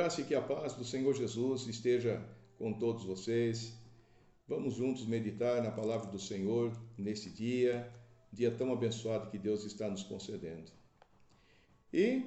graça e que a paz do Senhor Jesus esteja com todos vocês. Vamos juntos meditar na palavra do Senhor neste dia tão abençoado que Deus está nos concedendo. E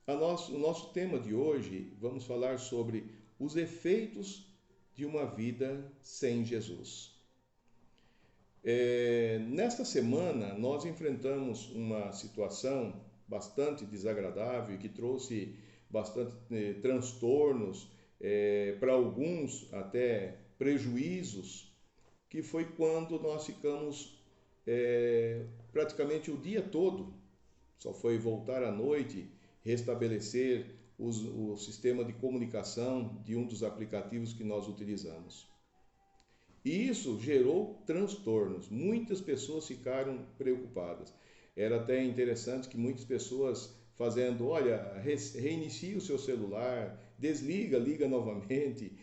o nosso tema de hoje, vamos falar sobre os efeitos de uma vida sem Jesus. Nesta semana, nós enfrentamos uma situação bastante desagradável que trouxe bastante transtornos, para alguns até prejuízos, que foi quando nós ficamos praticamente o dia todo, só foi voltar à noite, restabelecer o sistema de comunicação de um dos aplicativos que nós utilizamos. E isso gerou transtornos, muitas pessoas ficaram preocupadas. Era até interessante que muitas pessoas fazendo, olha, reinicie o seu celular, desliga, liga novamente,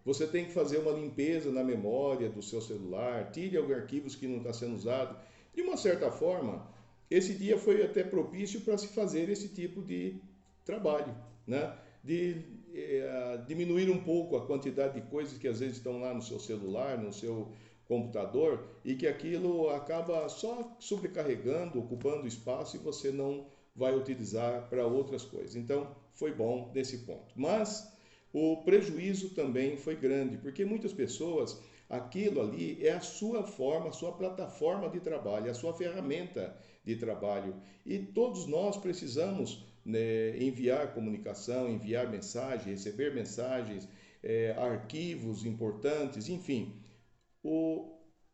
você tem que fazer uma limpeza na memória do seu celular, tire alguns arquivos que não está sendo usado. De uma certa forma, esse dia foi até propício para se fazer esse tipo de trabalho, né? De diminuir um pouco a quantidade de coisas que às vezes estão lá no seu celular, no seu computador, e que aquilo acaba só sobrecarregando, ocupando espaço e você não vai utilizar para outras coisas. Então, foi bom nesse ponto. Mas o prejuízo também foi grande, porque muitas pessoas, aquilo ali é a sua forma, a sua plataforma de trabalho, a sua ferramenta de trabalho. E todos nós precisamos, né, enviar comunicação, enviar mensagem, receber mensagens, arquivos importantes, enfim.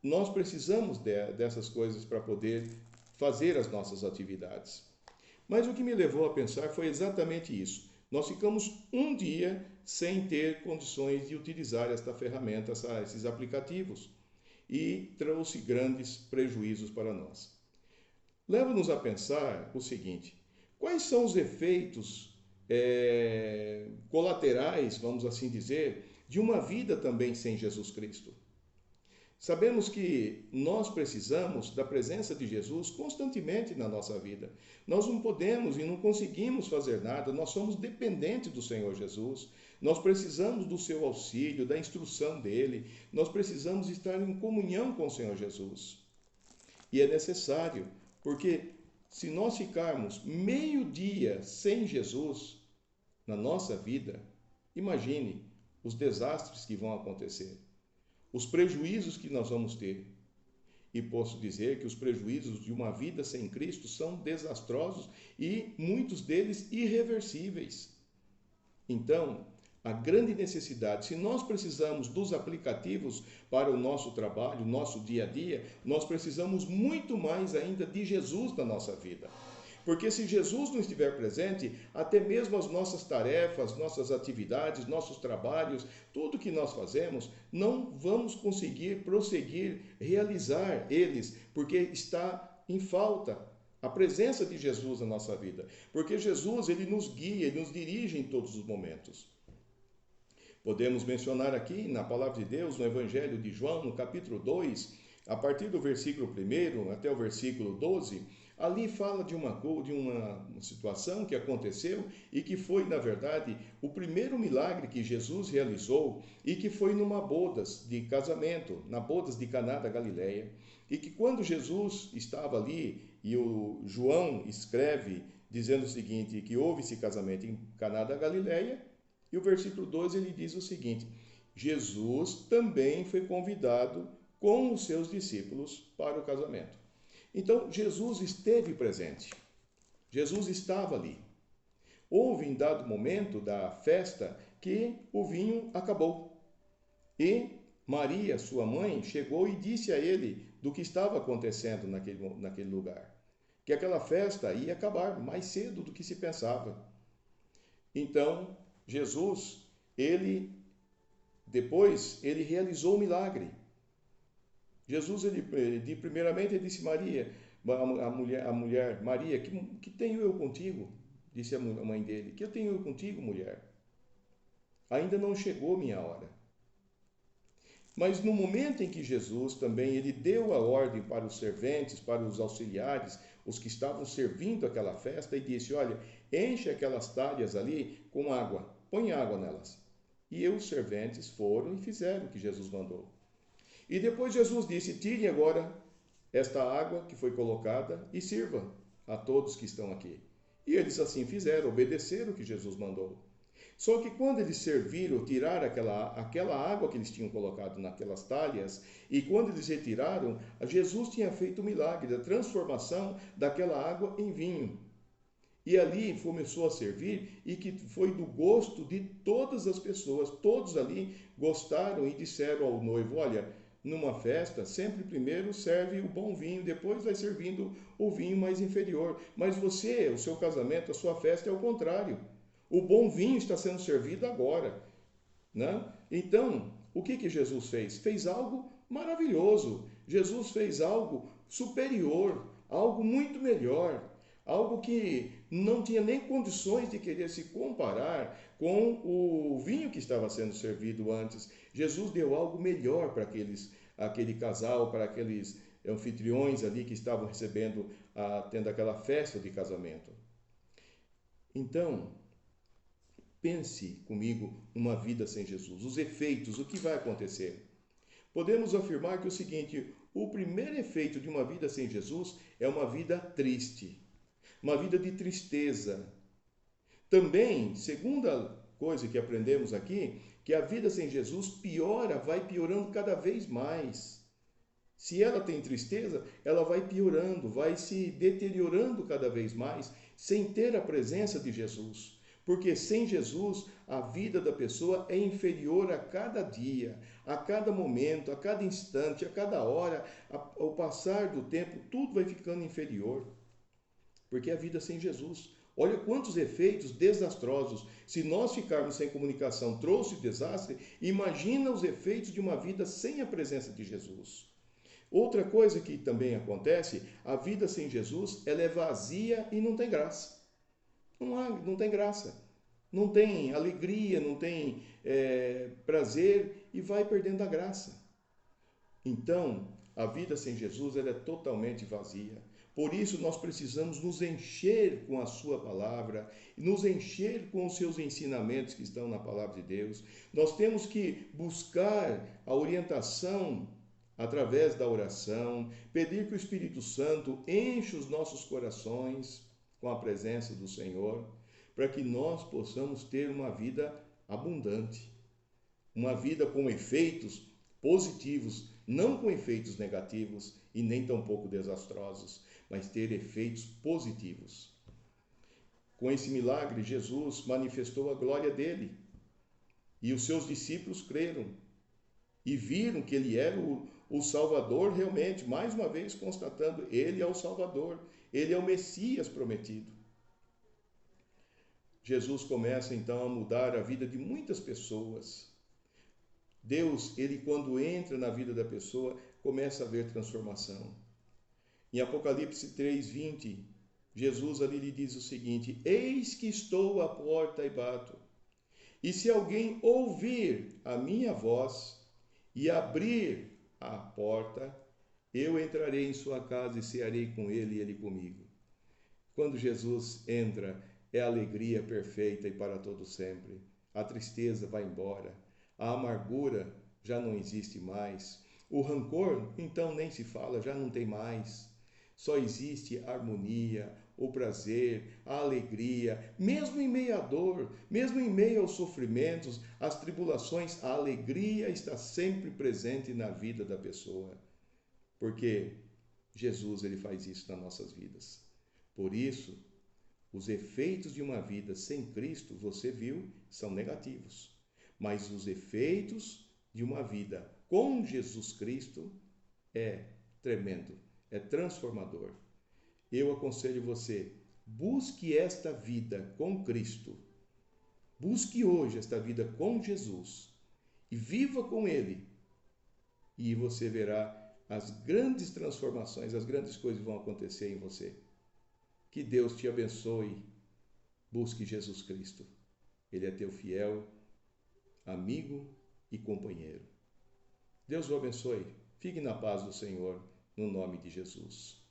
Nós precisamos dessas coisas para poder fazer as nossas atividades. Mas o que me levou a pensar foi exatamente isso. Nós ficamos um dia sem ter condições de utilizar esta ferramenta, esses aplicativos, e trouxe grandes prejuízos para nós. Leva-nos a pensar o seguinte: quais são os efeitos colaterais, vamos assim dizer, de uma vida também sem Jesus Cristo? Sabemos que nós precisamos da presença de Jesus constantemente na nossa vida. Nós não podemos e não conseguimos fazer nada, nós somos dependentes do Senhor Jesus. Nós precisamos do seu auxílio, da instrução dele. Nós precisamos estar em comunhão com o Senhor Jesus. E é necessário, porque se nós ficarmos meio dia sem Jesus na nossa vida, imagine os desastres que vão acontecer. Os prejuízos que nós vamos ter. E posso dizer que os prejuízos de uma vida sem Cristo são desastrosos e muitos deles irreversíveis. Então, a grande necessidade, se nós precisamos dos aplicativos para o nosso trabalho, nosso dia a dia, nós precisamos muito mais ainda de Jesus na nossa vida. Porque se Jesus não estiver presente, até mesmo as nossas tarefas, nossas atividades, nossos trabalhos, tudo que nós fazemos, não vamos conseguir prosseguir, realizar eles, porque está em falta a presença de Jesus na nossa vida. Porque Jesus, ele nos guia, ele nos dirige em todos os momentos. Podemos mencionar aqui na palavra de Deus, no Evangelho de João, no capítulo 2, a partir do versículo 1 até o versículo 12, ali fala de uma situação que aconteceu e que foi, na verdade, o primeiro milagre que Jesus realizou e que foi numa bodas de casamento, na bodas de Caná da Galileia. E que quando Jesus estava ali, e o João escreve dizendo o seguinte, que houve esse casamento em Caná da Galileia, e o versículo 12 ele diz o seguinte: Jesus também foi convidado com os seus discípulos para o casamento. Então, Jesus esteve presente. Jesus estava ali. Houve em dado momento da festa que o vinho acabou. E Maria, sua mãe, chegou e disse a ele do que estava acontecendo naquele lugar. Que aquela festa ia acabar mais cedo do que se pensava. Então, Jesus, depois ele realizou o milagre. Jesus, primeiramente, ele disse: Maria, a mulher Maria, que tenho eu contigo? Disse a mãe dele: que eu tenho eu contigo, mulher? Ainda não chegou minha hora. Mas no momento em que Jesus também ele deu a ordem para os serventes, para os auxiliares, os que estavam servindo aquela festa e disse: olha, enche aquelas talhas ali com água, põe água nelas. E os serventes foram e fizeram o que Jesus mandou. E depois Jesus disse: tire agora esta água que foi colocada e sirva a todos que estão aqui. E eles assim fizeram, obedeceram o que Jesus mandou. Só que quando eles serviram, tiraram aquela água que eles tinham colocado naquelas talhas, e quando eles retiraram, Jesus tinha feito o milagre da transformação daquela água em vinho. E ali começou a servir, e que foi do gosto de todas as pessoas. Todos ali gostaram e disseram ao noivo: olha, numa festa, sempre primeiro serve o bom vinho, depois vai servindo o vinho mais inferior. Mas você, o seu casamento, a sua festa é o contrário. O bom vinho está sendo servido agora, né? Então, o que Jesus fez? Fez algo maravilhoso. Jesus fez algo superior, algo muito melhor, algo que não tinha nem condições de querer se comparar com o vinho que estava sendo servido antes. Jesus deu algo melhor para aquele casal, para aqueles anfitriões ali que estavam recebendo, tendo aquela festa de casamento. Então, pense comigo uma vida sem Jesus, os efeitos, o que vai acontecer. Podemos afirmar que o seguinte: o primeiro efeito de uma vida sem Jesus é uma vida triste, uma vida de tristeza. Também, segunda coisa que aprendemos aqui, que a vida sem Jesus piora, vai piorando cada vez mais. Se ela tem tristeza, ela vai piorando, vai se deteriorando cada vez mais, sem ter a presença de Jesus. Porque sem Jesus, a vida da pessoa é inferior a cada dia, a cada momento, a cada instante, a cada hora. Ao passar do tempo, tudo vai ficando inferior. Porque a vida sem Jesus. Olha quantos efeitos desastrosos. Se nós ficarmos sem comunicação, trouxe desastre, imagina os efeitos de uma vida sem a presença de Jesus. Outra coisa que também acontece, a vida sem Jesus, ela é vazia e não tem graça. Não tem graça. Não tem alegria, não tem prazer e vai perdendo a graça. Então, a vida sem Jesus, ela é totalmente vazia. Por isso, nós precisamos nos encher com a sua palavra, nos encher com os seus ensinamentos que estão na palavra de Deus. Nós temos que buscar a orientação através da oração, pedir que o Espírito Santo enche os nossos corações com a presença do Senhor, para que nós possamos ter uma vida abundante, uma vida com efeitos positivos, não com efeitos negativos e nem tampouco desastrosos, mas ter efeitos positivos. Com esse milagre, Jesus manifestou a glória dele e os seus discípulos creram e viram que ele era o Salvador realmente, mais uma vez constatando, ele é o Salvador, ele é o Messias prometido. Jesus começa então a mudar a vida de muitas pessoas. Deus, ele quando entra na vida da pessoa, começa a ver transformação. Em Apocalipse 3:20, Jesus ali lhe diz o seguinte: eis que estou à porta e bato. E se alguém ouvir a minha voz e abrir a porta, eu entrarei em sua casa e cearei com ele e ele comigo. Quando Jesus entra, é alegria perfeita e para todo sempre. A tristeza vai embora, a amargura já não existe mais, o rancor, então nem se fala, já não tem mais. Só existe a harmonia, o prazer, a alegria, mesmo em meio à dor, mesmo em meio aos sofrimentos, às tribulações, a alegria está sempre presente na vida da pessoa. Porque Jesus, ele faz isso nas nossas vidas. Por isso, os efeitos de uma vida sem Cristo, você viu, são negativos. Mas os efeitos de uma vida com Jesus Cristo é tremendo, é transformador. Eu aconselho você, busque esta vida com Cristo. Busque hoje esta vida com Jesus e viva com Ele. E você verá as grandes transformações, as grandes coisas vão acontecer em você. Que Deus te abençoe. Busque Jesus Cristo. Ele é teu fiel amigo e companheiro. Deus o abençoe. Fique na paz do Senhor, no nome de Jesus.